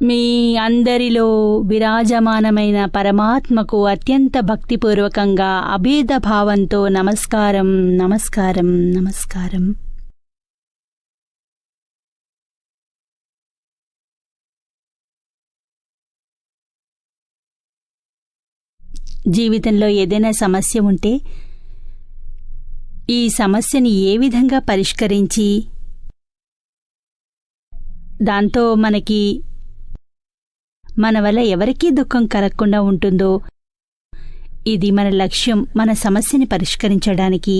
మీ అందరిలో విరాజమానమైన పరమాత్మకు అత్యంత భక్తిపూర్వకంగా అభేద భావంతో నమస్కారం, నమస్కారం, నమస్కారం. జీవితంలో ఏదైనా సమస్య ఉంటే ఈ సమస్యని ఏ విధంగా పరిష్కరించి దాంతో మన వల్ల ఎవరికీ దుఃఖం కలగకుండా ఉంటుందో, ఇది మన లక్ష్యం. మన సమస్యని పరిష్కరించడానికి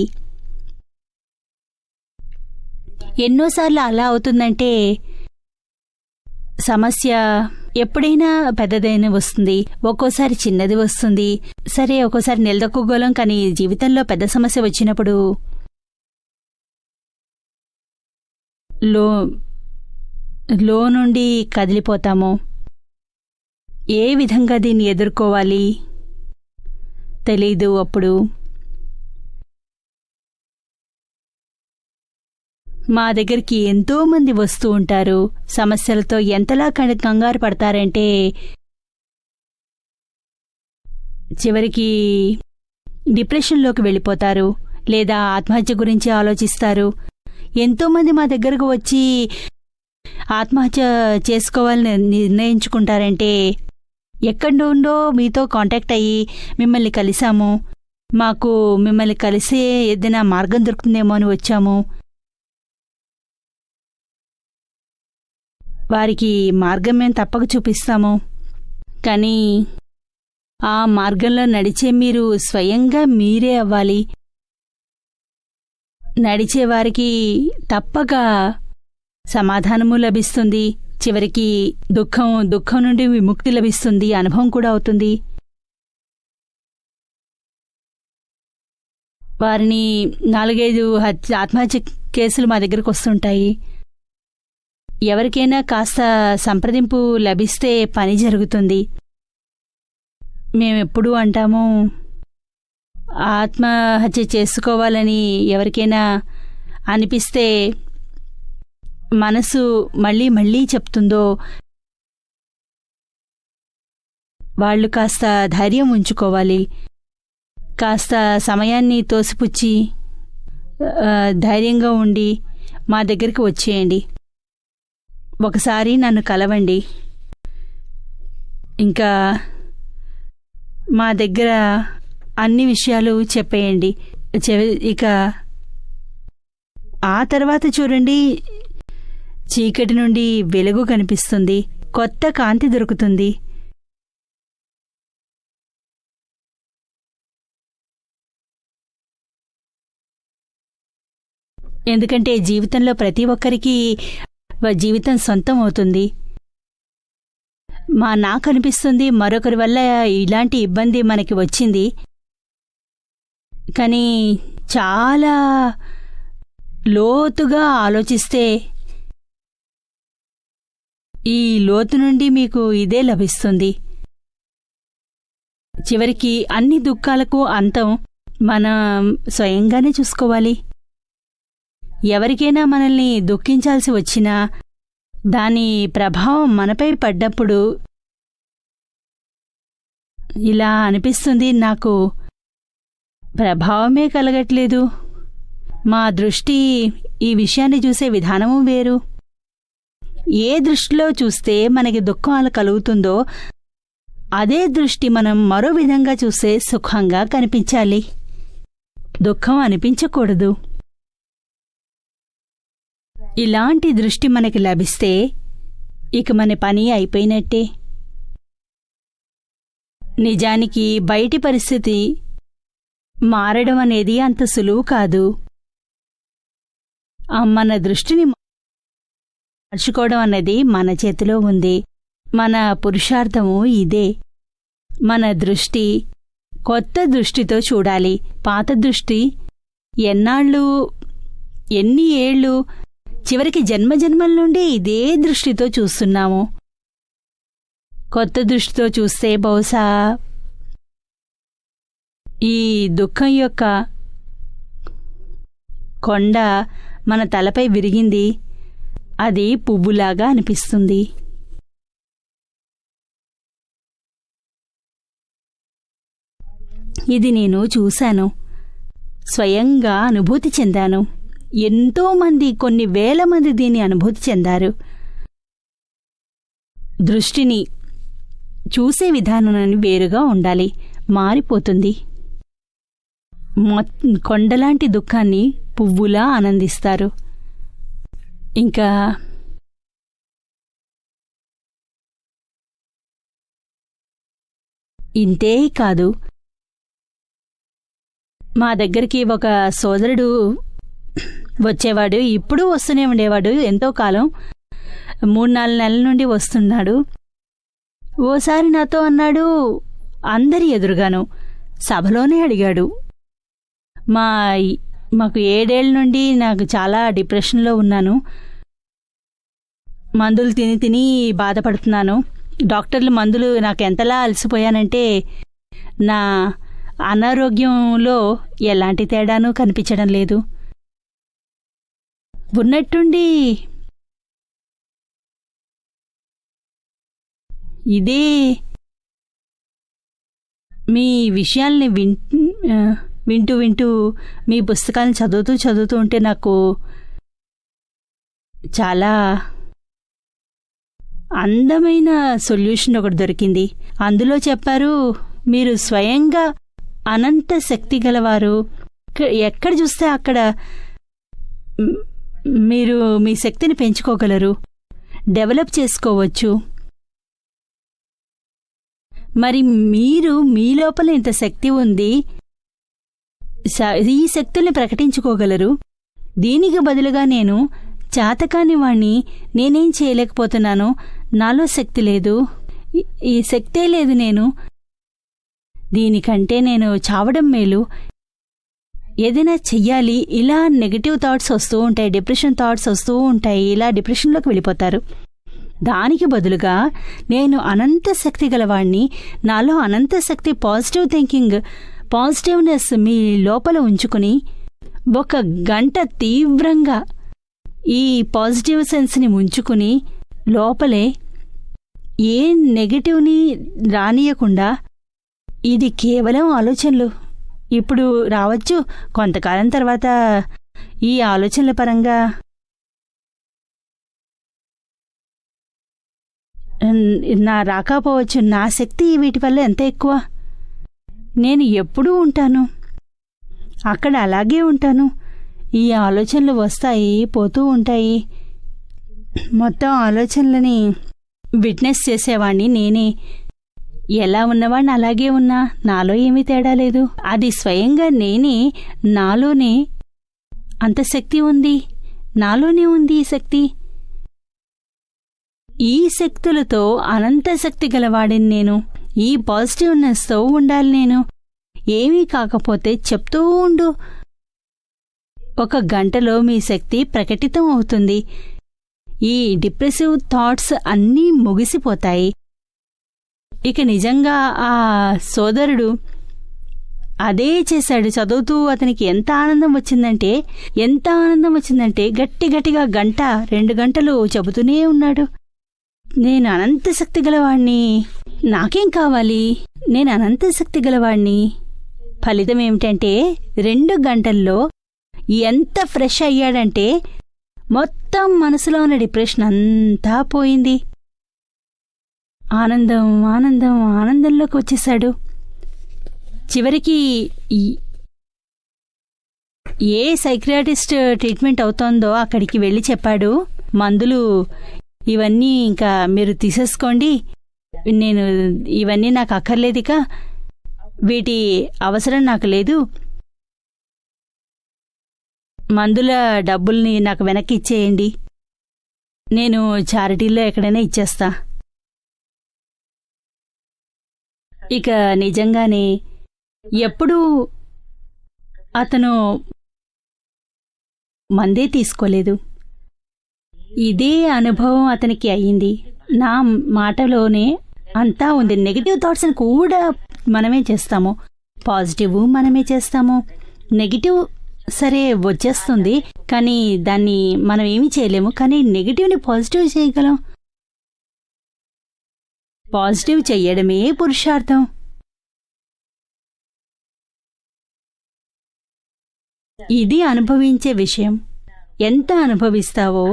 ఎన్నోసార్లు అలా అవుతుందంటే, సమస్య ఎప్పుడైనా పెద్దదైన వస్తుంది, ఒక్కోసారి చిన్నది వస్తుంది. సరే, ఒక్కోసారి నిలదొక్కుకోలేం. కానీ జీవితంలో పెద్ద సమస్య వచ్చినప్పుడు లో నుండి కదిలిపోతాము. ఏ విధంగా దీన్ని ఎదుర్కోవాలి తెలీదు. అప్పుడు మా దగ్గరికి ఎంతోమంది వస్తూ ఉంటారు. సమస్యలతో ఎంతలా కంగారు పడతారంటే చివరికి డిప్రెషన్లోకి వెళ్ళిపోతారు, లేదా ఆత్మహత్య గురించి ఆలోచిస్తారు. ఎంతోమంది మా దగ్గరకు వచ్చి ఆత్మహత్య చేసుకోవాలని నిర్ణయించుకుంటారంటే, ఎక్కడి నుండో మీతో కాంటాక్ట్ అయ్యి మిమ్మల్ని కలిశాము, మాకు మిమ్మల్ని కలిసే ఏదైనా మార్గం దొరుకుతుందేమో అని వచ్చాము. వారికి మార్గం మేము తప్పక చూపిస్తాము. కానీ ఆ మార్గంలో నడిచే మీరు స్వయంగా మీరే అవ్వాలి. నడిచేవారికి తప్పక సమాధానము లభిస్తుంది. చివరికి దుఃఖం నుండి విముక్తి లభిస్తుంది, అనుభవం కూడా అవుతుంది. వారిని 4-5 ఆత్మహత్య కేసులు మా దగ్గరకు వస్తుంటాయి. ఎవరికైనా కాస్త సంప్రదింపు లభిస్తే పని జరుగుతుంది. మేమెప్పుడూ అంటాము, ఆత్మహత్య చేసుకోవాలని ఎవరికైనా అనిపిస్తే మనసు మళ్ళీ మళ్ళీ చెప్తుందో వాళ్ళు కాస్త ధైర్యం ఉంచుకోవాలి. కాస్త సమయాన్ని తోసిపుచ్చి ధైర్యంగా ఉండి మా దగ్గరికి వచ్చేయండి. ఒకసారి నన్ను కలవండి. ఇంకా మా దగ్గర అన్ని విషయాలు చెప్పేయండి. ఇక ఆ తర్వాత చూడండి, చీకటి నుండి వెలుగు కనిపిస్తుంది, కొత్త కాంతి దొరుకుతుంది. ఎందుకంటే జీవితంలో ప్రతి ఒక్కరికి జీవితం సొంతం అవుతుంది. నాకు అనిపిస్తుంది మరొకరి వల్ల ఇలాంటి ఇబ్బంది మనకి వచ్చింది, కానీ చాలా లోతుగా ఆలోచిస్తే ఈ లోతు నుండి మీకు ఇదే లభిస్తుంది. చివరికి అన్ని దుఃఖాలకు అంతం మనం స్వయంగానే చూసుకోవాలి. ఎవరికైనా మనల్ని దుఃఖించాల్సి వచ్చినా దాని ప్రభావం మనపై పడ్డప్పుడు ఇలా అనిపిస్తుంది, నాకు ప్రభావమే కలగట్లేదు. మా దృష్టి ఈ విషయాన్ని చూసే విధానము వేరు. ఏ దృష్టిలో చూస్తే మనకి దుఃఖం కలుగుతుందో అదే దృష్టి మనం మరో విధంగా చూస్తే సుఖంగా కనిపించాలి, దుఃఖం అనిపించకూడదు. ఇలాంటి దృష్టి మనకి లభిస్తే ఇక మన పని అయిపోయినట్టే. నిజానికి బయటి పరిస్థితి మారడం అనేది అంత సులువు కాదు. మన దృష్టిని మార్చుకోవడం అన్నది మన చేతిలో ఉంది. మన పురుషార్థము ఇదే. మన దృష్టి కొత్త దృష్టితో చూడాలి. పాత దృష్టి ఎన్ని ఏళ్ళు, చివరికి జన్మజన్మల నుండి ఇదే దృష్టితో చూస్తున్నాము. కొత్త దృష్టితో చూస్తే బహుశా ఈ దుఃఖం యొక్క కొండ మన తలపై విరిగింది, అది పువ్వులాగా అనిపిస్తుంది. ఇది నేను చూశాను, స్వయంగా అనుభూతి చెందాను. ఎంతోమంది, కొన్ని వేల మంది దీన్ని అనుభూతి చెందారు. దృష్టిని చూసే విధానాన్ని వేరుగా ఉండాలి, మారిపోతుంది. కొండలాంటి దుఃఖాన్ని పువ్వులా ఆనందిస్తారు. ఇంకా ఇంతే కాదు, మా దగ్గరికి ఒక సోదరుడు వచ్చేవాడు, ఇప్పుడు వస్తూనే ఉండేవాడు. ఎంతో కాలం, 3-4 నెలల నుండి వస్తున్నాడు. ఓసారి నాతో అన్నాడు, అందరి ఎదురుగాను, సభలోనే అడిగాడు, మాకు 7 ఏళ్ల నుండి నాకు చాలా డిప్రెషన్లో ఉన్నాను, మందులు తిని తిని బాధపడుతున్నాను. డాక్టర్లు మందులు నాకు ఎంతలా అలసిపోయానంటే నా అనారోగ్యంలో ఎలాంటి తేడానూ కనిపించడం లేదు. ఉన్నట్టుండి ఇదే మీ విషయాల్ని వింటూ వింటూ మీ పుస్తకాలను చదువుతూ ఉంటే నాకు చాలా అందమైన సొల్యూషన్ ఒకటి దొరికింది. అందులో చెప్పారు, మీరు స్వయంగా అనంత శక్తి గలవారు. ఎక్కడ చూస్తే అక్కడ మీరు మీ శక్తిని పెంచుకోగలరు, డెవలప్ చేసుకోవచ్చు. మరి మీరు మీ లోపల ఇంత శక్తి ఉంది, ఈ శక్తుల్ని ప్రకటించుకోగలరు. దీనికి బదులుగా నేను చాతకాని వాణ్ణి, నేనేం చేయలేకపోతున్నాను, నాలో శక్తి లేదు, ఈ శక్తే లేదు, నేను దీనికంటే నేను చావడం మేలు, ఏదైనా చెయ్యాలి. ఇలా నెగటివ్ థాట్స్ వస్తూ ఉంటాయి, డిప్రెషన్ థాట్స్ వస్తూ ఉంటాయి. ఇలా డిప్రెషన్లోకి వెళ్ళిపోతారు. దానికి బదులుగా నేను అనంత శక్తి గలవాణ్ణి, నాలో అనంత శక్తి, పాజిటివ్ థింకింగ్, పాజిటివ్నెస్ మీ లోపల ఉంచుకుని 1 గంట తీవ్రంగా ఈ పాజిటివ్ సెన్స్ని ఉంచుకుని లోపలే ఏ నెగటివ్ని రానియకుండా, ఇది కేవలం ఆలోచనలు, ఇప్పుడు రావచ్చు, కొంతకాలం తర్వాత ఈ ఆలోచనల పరంగా నా రాకపోవచ్చు, నా శక్తి వీటి వల్ల ఎంత ఎక్కువ. నేను ఎప్పుడూ ఉంటాను, అక్కడ అలాగే ఉంటాను. ఈ ఆలోచనలు వస్తాయి, పోతూ ఉంటాయి. మొత్తం ఆలోచనలని విట్నెస్ చేసేవాణ్ణి నేనే. ఎలా ఉన్నవాడిని అలాగే ఉన్నా, నాలో ఏమీ తేడా లేదు. అది స్వయంగా నేనే, నాలోనే అంత శక్తి ఉంది, నాలోనే ఉంది ఈ శక్తి. ఈ శక్తులతో అనంత శక్తి గలవాడిని నేను. ఈ పాజిటివ్నెస్తో ఉండాలి నేను. ఏమీ కాకపోతే చెప్తూ ఉండు, 1 గంటలో మీ శక్తి ప్రకటితం అవుతుంది. ఈ డిప్రెసివ్ థాట్స్ అన్నీ ముగిసిపోతాయి. ఇక నిజంగా ఆ సోదరుడు అదే చేశాడు. చదువుతూ అతనికి ఎంత ఆనందం వచ్చిందంటే గట్టిగా 1-2 గంటలు చెబుతూనే ఉన్నాడు. నేను అనంత శక్తి గలవాణ్ణి, నాకేం కావాలి, నేను అనంత శక్తి గలవాణ్ణి. ఫలితం ఏమిటంటే 2 గంటల్లో ఎంత ఫ్రెష్ అయ్యాడంటే మొత్తం మనసులో ఉన్న డిప్రెషన్ అంతా పోయింది. ఆనందంలోకి వచ్చేశాడు. చివరికి ఏ సైక్రియాటిస్ట్ ట్రీట్మెంట్ అవుతోందో అక్కడికి వెళ్ళి చెప్పాడు, మందులు ఇవన్నీ ఇంకా మీరు తీసేసుకోండి, నేను ఇవన్నీ నాకు అక్కర్లేదు, ఇక వీటి అవసరం నాకు లేదు, మందుల డబ్బుల్ని నాకు వెనక్కి ఇచ్చేయండి, నేను చారిటీలో ఎక్కడైనా ఇచ్చేస్తా. ఇక నిజంగానే ఎప్పుడూ అతను మందే తీసుకోలేదు. ఇదే అనుభవం అతనికి అయ్యింది. నా మాటలోనే అంతా ఉంది. నెగిటివ్ థాట్స్ని కూడా మనమే చేస్తాము, పాజిటివ్ మనమే చేస్తాము. నెగిటివ్ సరే వచ్చేస్తుంది, కానీ దాన్ని మనం ఏమీ చేయలేము. కానీ నెగిటివ్ని పాజిటివ్ చేయగలం. పాజిటివ్ చెయ్యడమే పురుషార్థం. ఇది అనుభవించే విషయం. ఎంత అనుభవిస్తావో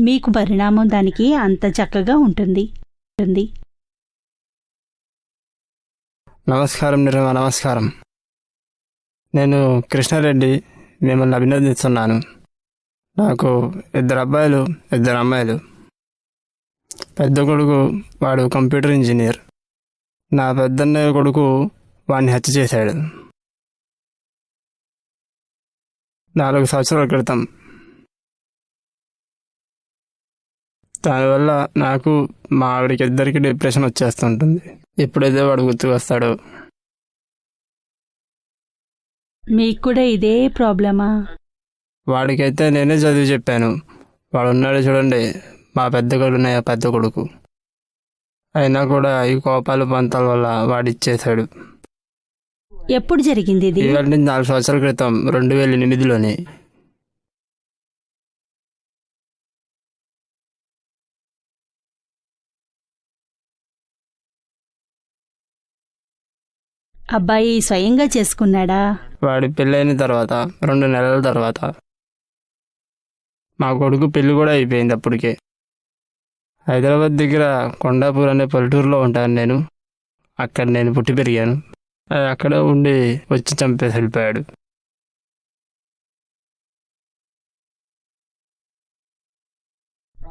మీకు పరిణామం దానికి అంత చక్కగా ఉంటుంది. నమస్కారం నిర్మ, నమస్కారం. నేను కృష్ణారెడ్డి, మిమ్మల్ని అభినందిస్తున్నాను. నాకు 2 అబ్బాయిలు 2 అమ్మాయిలు. పెద్ద కొడుకు వాడు కంప్యూటర్ ఇంజనీర్. నా పెద్దన్నయ్య కొడుకు వాడిని హత్య చేశాడు 4 సంవత్సరాల క్రితం. దానివల్ల నాకు మా ఆవిడకి 2కి డిప్రెషన్ వచ్చేస్తుంటుంది. ఎప్పుడైతే వాడు గుర్తుకొస్తాడో. మీకు కూడా ఇదే ప్రాబ్లమా? వాడికైతే నేనే చదివి చెప్పాను. వాడు ఉన్నాడు చూడండి, మా పెద్ద కొడుకు. అయినా కూడా ఈ కోపాలు పంతాల వల్ల వాడిచ్చేశాడు. ఎప్పుడు జరిగింది ఇది? ఇవాళ నుంచి 4 సంవత్సరాల క్రితం, 2008లోనే. అబ్బాయి స్వయంగా చేసుకున్నాడా? వాడి పెళ్ళైన తర్వాత 2 నెలల తర్వాత మా కొడుకు పెళ్లి కూడా అయిపోయింది. అప్పటికే హైదరాబాద్ దగ్గర కొండాపూర్ అనే పల్లెటూరులో ఉంటాను నేను. అక్కడ నేను పుట్టి పెరిగాను. అక్కడ ఉండి వచ్చి చంపేసి వెళ్ళిపోయాడు.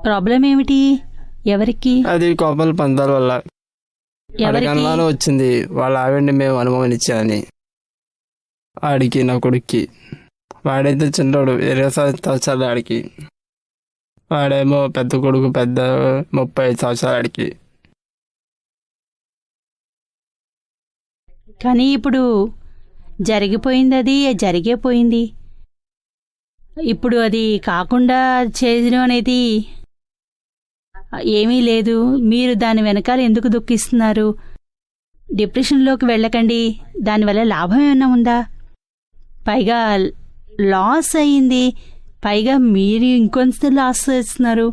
ప్రాబ్లం ఏమిటి? ఎవరికి? అది కోపాల పందాల వల్ల. అనుమానం వచ్చింది వాళ్ళ ఆవిడ్ని మేము అనుమానించాలని. ఆడికి, నా కొడుక్కి. వాడైతే చిన్నోడు, 20 సంవత్సరాలు ఆడికి. వాడేమో పెద్ద కొడుకు, 35 సంవత్సరాలు ఆడికి. కానీ ఇప్పుడు జరిగిపోయింది, అది జరిగిపోయింది. ఇప్పుడు అది కాకుండా చేయడం అనేది ఏమీ లేదు. మీరు దాని వెనకాల ఎందుకు దుఃఖిస్తున్నారు? డిప్రెషన్లోకి వెళ్ళకండి. దానివల్ల లాభం ఏమైనా ఉందా? పైగా లాస్ అయ్యింది. పైగా మీరు ఇంకొంత లాస్ చేస్తున్నారు.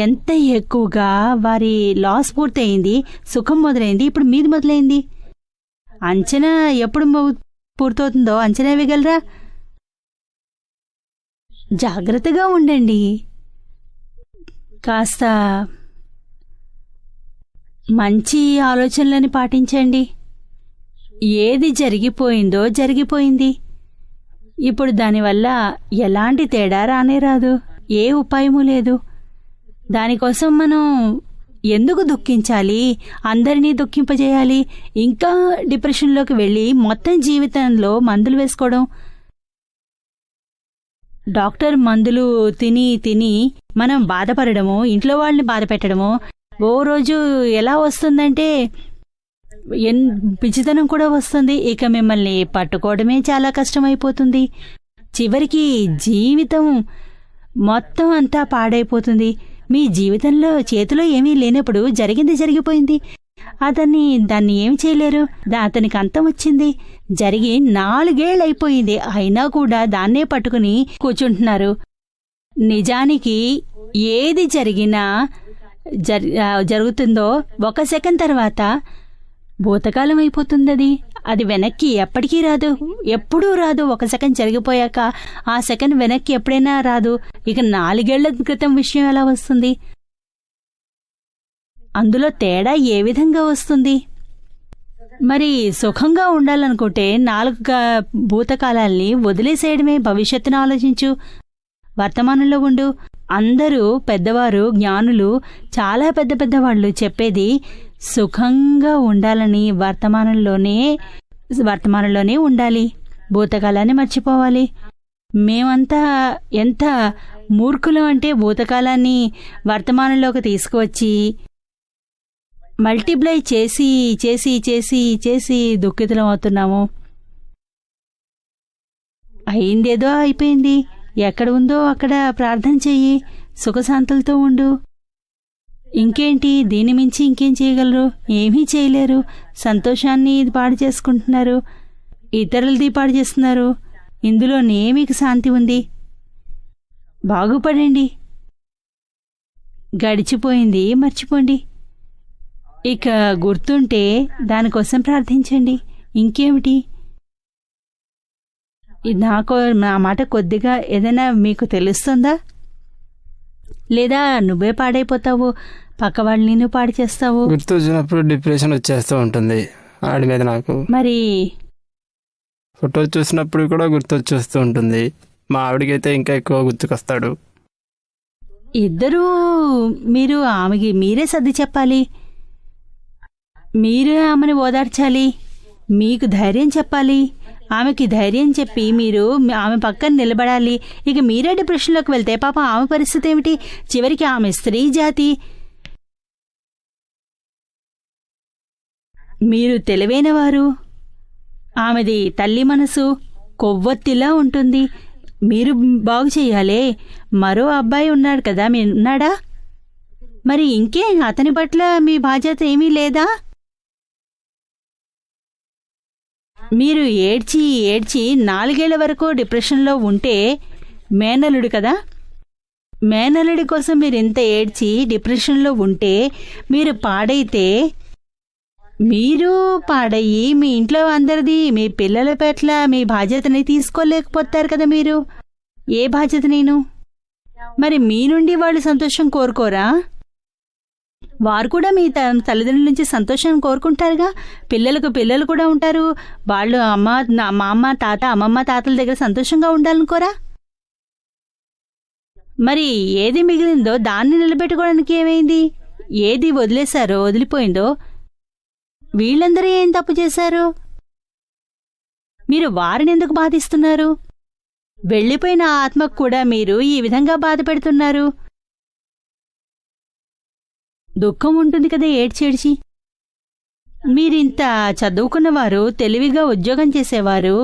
ఎంత ఎక్కువగా వారి లాస్ పూర్తయింది, సుఖం మొదలైంది, ఇప్పుడు మీది మొదలైంది. అంచనా ఎప్పుడు పూర్తవుతుందో అంచనా వేయగలరా? జాగ్రత్తగా ఉండండి. కాస్త మంచి ఆలోచనలని పాటించండి. ఏది జరిగిపోయిందో జరిగిపోయింది. ఇప్పుడు దానివల్ల ఎలాంటి తేడా రానే రాదు. ఏ ఉపాయమూ లేదు. దానికోసం మనం ఎందుకు దుఃఖించాలి? అందరినీ దుఃఖింపజేయాలి? ఇంకా డిప్రెషన్లోకి వెళ్ళి మొత్తం జీవితంలో మందులు వేసుకోవడం. డాక్టర్ మందులు తిని తిని మనం బాధపడము, ఇంట్లో వాళ్ళని బాధ పెట్టడము. ఓ రోజు ఎలా వస్తుందంటే పిచ్చితనం కూడా వస్తుంది. ఇక మిమ్మల్ని పట్టుకోవడమే చాలా కష్టమైపోతుంది. చివరికి జీవితం మొత్తం అంతా పాడైపోతుంది. మీ జీవితంలో చేతిలో ఏమీ లేనప్పుడు జరిగింది జరిగిపోయింది. దాన్ని ఏమి చేయలేరు. అతనికి అంతం వచ్చింది. జరిగి 4 ఏళ్ళు అయిపోయింది. అయినా కూడా దాన్నే పట్టుకుని కూర్చుంటున్నారు. నిజానికి ఏది జరిగినా జరుగుతుందో 1 సెకండ్ తర్వాత భూతకాలం అయిపోతుంది. అది వెనక్కి ఎప్పటికీ రాదు, ఎప్పుడూ రాదు. 1 సెకండ్ జరిగిపోయాక ఆ సెకండ్ వెనక్కి ఎప్పుడైనా రాదు. ఇక 4 ఏళ్ల క్రితం విషయం ఎలా వస్తుంది? అందులో తేడా ఏ విధంగా వస్తుంది? మరి సుఖంగా ఉండాలనుకుంటే 4 భూతకాలాల్ని వదిలేసేయడమే. భవిష్యత్తును ఆలోచించు, వర్తమానంలో ఉండు. అందరూ పెద్దవారు, జ్ఞానులు, చాలా పెద్ద పెద్దవాళ్ళు చెప్పేది సుఖంగా ఉండాలని. వర్తమానంలోనే ఉండాలి. భూతకాలాన్ని మర్చిపోవాలి. మేమంతా ఎంత మూర్ఖులం అంటే భూతకాలాన్ని వర్తమానంలోకి తీసుకువచ్చి మల్టిప్లై చేసి చేసి చేసి చేసి దుఃఖితులం అవుతున్నాము. అయిందేదో అయిపోయింది. ఎక్కడ ఉందో అక్కడ ప్రార్థన చెయ్యి, సుఖశాంతులతో ఉండు. ఇంకేంటి? దీని మించి ఇంకేం చేయగలరు? ఏమీ చేయలేరు. సంతోషాన్ని పాడు చేసుకుంటున్నారు, ఇతరులది పాడు చేస్తున్నారు. ఇందులోనే మీకు శాంతి ఉంది. బాగుపడండి. గడిచిపోయింది మర్చిపోండి. ఇక గుర్తుంటే దానికోసం ప్రార్థించండి. ఇంకేమిటి? నాకు నా మాట కొద్దిగా ఏదైనా మీకు తెలుస్తుందా? లేదా నువ్వే పాడైపోతావు, పక్క వాళ్ళని నువ్వు పాడు చేస్తావు. గుర్తు వచ్చినప్పుడు డిప్రెషన్ వచ్చేస్తూ ఉంటుంది ఆడి మీద నాకు. మరి ఫోటో చూసినప్పుడు కూడా గుర్తొచ్చేస్తూ ఉంటుంది. మా ఆవిడకైతే ఇంకా ఎక్కువ గుర్తుకొస్తాడు. ఇద్దరూ మీరు ఆమెకి మీరే సర్ది చెప్పాలి, మీరే ఆమెను ఓదార్చాలి, మీకు ధైర్యం చెప్పాలి, ఆమెకి ధైర్యం చెప్పి మీరు ఆమె పక్కన నిలబడాలి. ఇక మీరే డిప్రెషన్లోకి వెళ్తే పాప ఆమె పరిస్థితి ఏమిటి? చివరికి ఆమె స్త్రీ జాతి. మీరు తెలివైనవారు, ఆమెది తల్లి మనసు కొవ్వొత్తిలా ఉంటుంది. మీరు బాగు చెయ్యాలే. మరో అబ్బాయి ఉన్నాడు కదా, మీ ఉన్నాడా? మరి ఇంకే అతని పట్ల మీ బాధ్యత ఏమీ లేదా? మీరు ఏడ్చి ఏడ్చి 4 ఏళ్ల వరకు డిప్రెషన్లో ఉంటే మేనలుడు కదా, మేనలుడి కోసం మీరు ఇంత ఏడ్చి డిప్రెషన్లో ఉంటే మీరు పాడైతే, మీరు పాడయ్యి మీ ఇంట్లో అందరిది మీ పిల్లల పట్ల మీ బాధ్యతని తీసుకోలేకపోతారు కదా. మీరు ఏ బాధ్యత నేను? మరి మీ నుండి వాళ్ళు సంతోషం కోరుకోరా? వారు కూడా మీ తల్లిదండ్రుల నుంచి సంతోషం కోరుకుంటారుగా. పిల్లలు కూడా ఉంటారు. వాళ్ళు మా అమ్మ తాత అమ్మమ్మ తాతల దగ్గర సంతోషంగా ఉండాలనుకోరా? మరి ఏది మిగిలిందో దాన్ని నిలబెట్టుకోవడానికి ఏమైంది? ఏది వదిలేశారో వదిలిపోయిందో? వీళ్ళందరూ ఏం తప్పు చేశారు? మీరు వారిని ఎందుకు బాధిస్తున్నారు? వెళ్ళిపోయిన ఆత్మకు కూడా మీరు ఈ విధంగా బాధ పెడుతున్నారు. దుఃఖం ఉంటుంది కదా ఏడ్చేడ్చి. మీరింత చదువుకున్నవారు, తెలివిగా ఉద్యోగం చేసేవారు,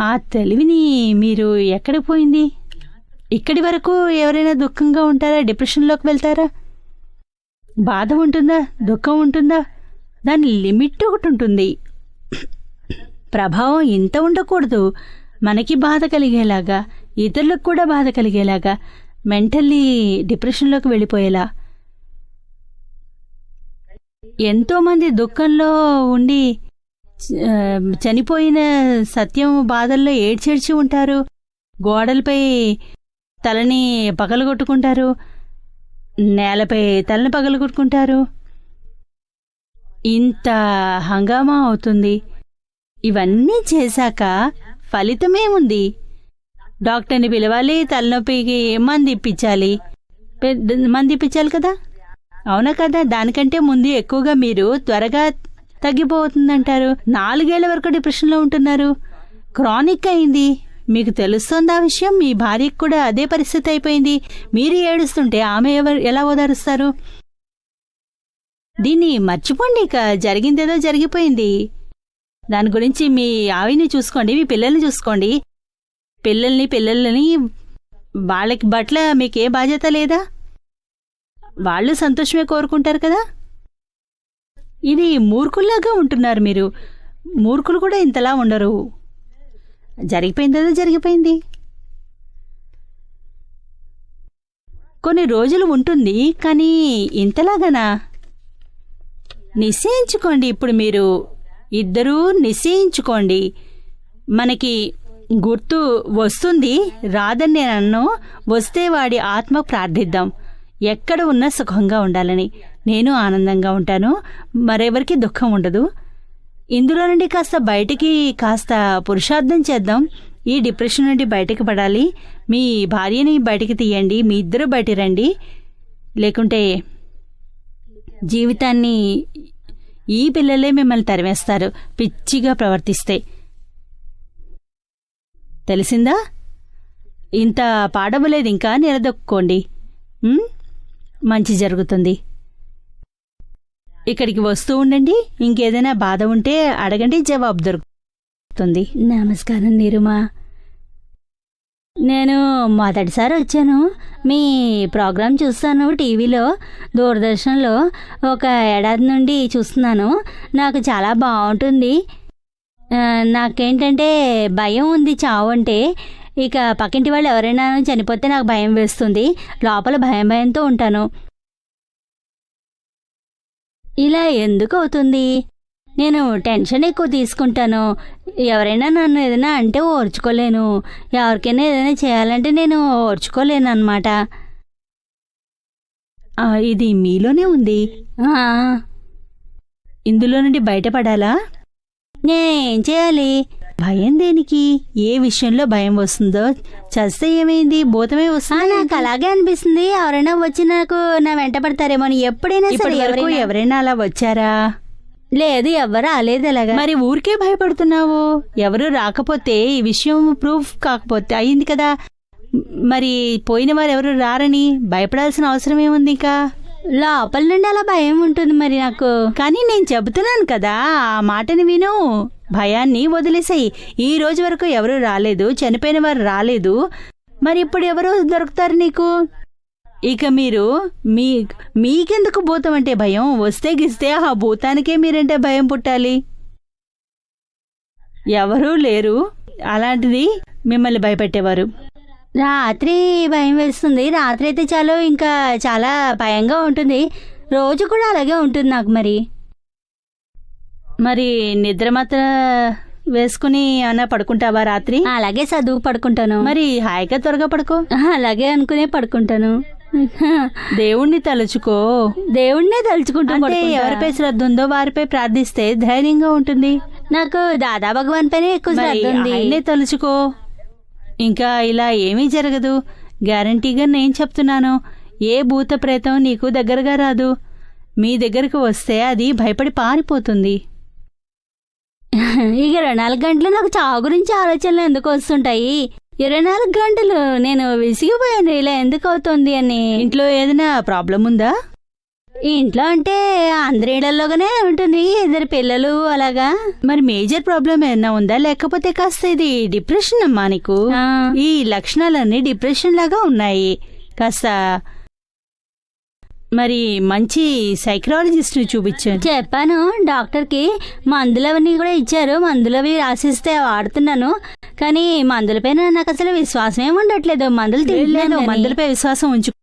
ఆ తెలివిని మీరు ఎక్కడ పోయింది? ఇక్కడి వరకు ఎవరైనా దుఃఖంగా ఉంటారా? డిప్రెషన్లోకి వెళ్తారా? బాధ ఉంటుందా? దుఃఖం ఉంటుందా? దాని లిమిట్ ఒకటి ఉంటుంది. ప్రభావం ఇంత ఉండకూడదు. మనకి బాధ కలిగేలాగా, ఇతరులకు కూడా బాధ కలిగేలాగా, మెంటల్లీ డిప్రెషన్లోకి వెళ్ళిపోయేలా. ఎంతోమంది దుఃఖంలో ఉండి చనిపోయిన సత్యం బాధల్లో ఏడ్చేడ్చి ఉంటారు. గోడలపై తలని పగలగొట్టుకుంటారు, నేలపై తలని పగలగొట్టుకుంటారు. ఇంత హంగామా అవుతుంది. ఇవన్నీ చేశాక ఫలితమేముంది? డాక్టర్ని పిలవాలి, తలనొప్పికి మందు ఇప్పించాలి కదా, అవునా కదా? దానికంటే ముందు ఎక్కువగా మీరు త్వరగా తగ్గిపోతుందంటారు. 4 ఏళ్ల వరకు డిప్రెషన్లో ఉంటున్నారు. క్రానిక్ అయింది. మీకు తెలుస్తోంది ఆ విషయం? మీ భార్యకు కూడా అదే పరిస్థితి అయిపోయింది. మీరు ఏడుస్తుంటే ఆమె ఎలా ఓదారుస్తారు? దీన్ని మర్చిపోండి. ఇక జరిగిందేదో జరిగిపోయింది. దాని గురించి మీ ఆవిని చూసుకోండి, మీ పిల్లల్ని చూసుకోండి. పిల్లల్ని వాళ్ళకి పట్ల మీకే బాధ్యత లేదా? వాళ్ళు సంతోషమే కోరుకుంటారు కదా. ఇది మూర్ఖుల్లాగా ఉంటున్నారు మీరు. మూర్ఖులు కూడా ఇంతలా ఉండరు. జరిగిపోయిందేదో జరిగిపోయింది. కొన్ని రోజులు ఉంటుంది, కానీ ఇంతలాగానా? నిశ్చయించుకోండి. ఇప్పుడు మీరు ఇద్దరూ నిశ్చయించుకోండి. మనకి గుర్తు వస్తుంది, రాదని నేను అన్నో. వస్తే వాడి ఆత్మ ప్రార్థిద్దాం, ఎక్కడ ఉన్నా సుఖంగా ఉండాలని. నేను ఆనందంగా ఉంటాను, మరెవరికి దుఃఖం ఉండదు. ఇందులో నుండి కాస్త పురుషార్థం చేద్దాం. ఈ డిప్రెషన్ నుండి బయటికి పడాలి. మీ భార్యని బయటికి తీయండి, మీ ఇద్దరు బయట రండి. లేకుంటే జీవితాన్ని ఈ పిల్లలే మిమ్మల్ని తరిమేస్తారు పిచ్చిగా ప్రవర్తిస్తే. తెలిసిందా? ఇంత పాడవలేదు, ఇంకా నిలదొక్కోండి. మంచి జరుగుతుంది. ఇక్కడికి వస్తూ ఉండండి. ఇంకేదైనా బాధ ఉంటే అడగండి, జవాబు దొరుకుతుంది. నమస్కారం నీరుమా. నేను మొదటిసారి వచ్చాను. మీ ప్రోగ్రాం చూస్తాను టీవీలో, దూరదర్శన్లో. 1 ఏడాది నుండి చూస్తున్నాను. నాకు చాలా బాగుంటుంది. నాకేంటంటే భయం ఉంది చావు అంటే. ఇక పక్కింటి వాళ్ళు ఎవరైనా చనిపోతే నాకు భయం వేస్తుంది. లోపల భయంతో ఉంటాను. ఇలా ఎందుకు అవుతుంది? నేను టెన్షన్ ఎక్కువ తీసుకుంటాను. ఎవరైనా నన్ను ఏదైనా అంటే ఓర్చుకోలేను. ఎవరికైనా ఏదైనా చేయాలంటే నేను ఓర్చుకోలేను అనమాట. ఇది మీలోనే ఉంది. ఇందులో నుండి బయటపడాలా? నేనేం చేయాలి? భయం దేనికి? ఏ విషయంలో భయం వస్తుందో? చస్తే ఏమైంది? భూతమే వస్తుంది. నాకు అలాగే అనిపిస్తుంది. ఎవరైనా వచ్చి నా వెంట పడతారేమో అని. ఎప్పుడైనా సరే ఎవరైనా అలా వచ్చారా? లేదు, ఎవరు రాలేదు. అలాగా మరి ఊరికే భయపడుతున్నావు. ఎవరు రాకపోతే ఈ విషయం ప్రూఫ్ కాకపోతే అయింది కదా. మరి పోయిన వారు ఎవరు రారని భయపడాల్సిన అవసరం ఏముంది? ఇంకా లోపల నుండి అలా భయం ఉంటుంది మరి నాకు. కానీ నేను చెబుతున్నాను కదా, ఆ మాటని విను. భయాన్ని వదిలేసాయి. ఈ రోజు వరకు ఎవరు రాలేదు, చనిపోయిన వారు రాలేదు. మరి ఇప్పుడు ఎవరు దొరుకుతారు నీకు? ఇక మీకెందుకు భూతం అంటే భయం? వస్తే గిస్తే ఆ భూతానికే మీరంటే భయం పుట్టాలి. ఎవరూ లేరు అలాంటిది మిమ్మల్ని భయపెట్టేవారు. రాత్రి భయం వేస్తుంది. రాత్రి అయితే చాలు, ఇంకా చాలా భయంగా ఉంటుంది. రోజు కూడా అలాగే ఉంటుంది నాకు. మరి నిద్ర మాత్రం వేసుకుని ఏమన్నా పడుకుంటావా రాత్రి? అలాగే చదువు పడుకుంటాను. మరి హాయిగా త్వరగా పడుకో. అలాగే అనుకునే పడుకుంటాను. దేవుణ్ణి తలుచుకో. దేవుణ్ణే తలుచుకుంటాను. ఎవరిపై శ్రద్ధ ఉందో వారిపై ప్రార్థిస్తే ధైర్యంగా ఉంటుంది. నాకు దాదా భగవాన్ పైన ఎక్కువ శ్రద్ధ ఉంది. ఆయన్నే తలుచుకో. ఇంకా ఇలా ఏమీ జరగదు. గ్యారంటీగా నేను చెప్తున్నాను. ఏ భూత ప్రేతం నీకు దగ్గరగా రాదు. మీ దగ్గరకు వస్తే అది భయపడి పారిపోతుంది. ఇక 24 గంటలు నాకు చావు గురించి ఆలోచనలు ఎందుకు వస్తుంటాయి? 24 గంటలు నేను విసిగిపోయాను ఇలా ఎందుకు అవుతుంది అని. ఇంట్లో ఏదైనా ప్రాబ్లం ఉందా? ఇంట్లో అంటే అందరి ఇళ్లలోగానే ఉంటుంది, 2 పిల్లలు అలాగా. మరి మేజర్ ప్రాబ్లం ఏమైనా ఉందా? లేకపోతే కాస్త ఇది డిప్రెషన్ అమ్మా నీకు? ఈ లక్షణాలన్నీ డిప్రెషన్ లాగా ఉన్నాయి. కాస్త మరి మంచి సైకలాజిస్ట్ ని చూపించాను. చెప్పాను డాక్టర్కి. మందులు అవన్నీ కూడా ఇచ్చారు. మందులు అవి రాసిస్తే వాడుతున్నాను. కానీ మందులపైన నాకు అసలు విశ్వాసం ఏమి ఉండట్లేదు. మందులపై విశ్వాసం ఉంచు.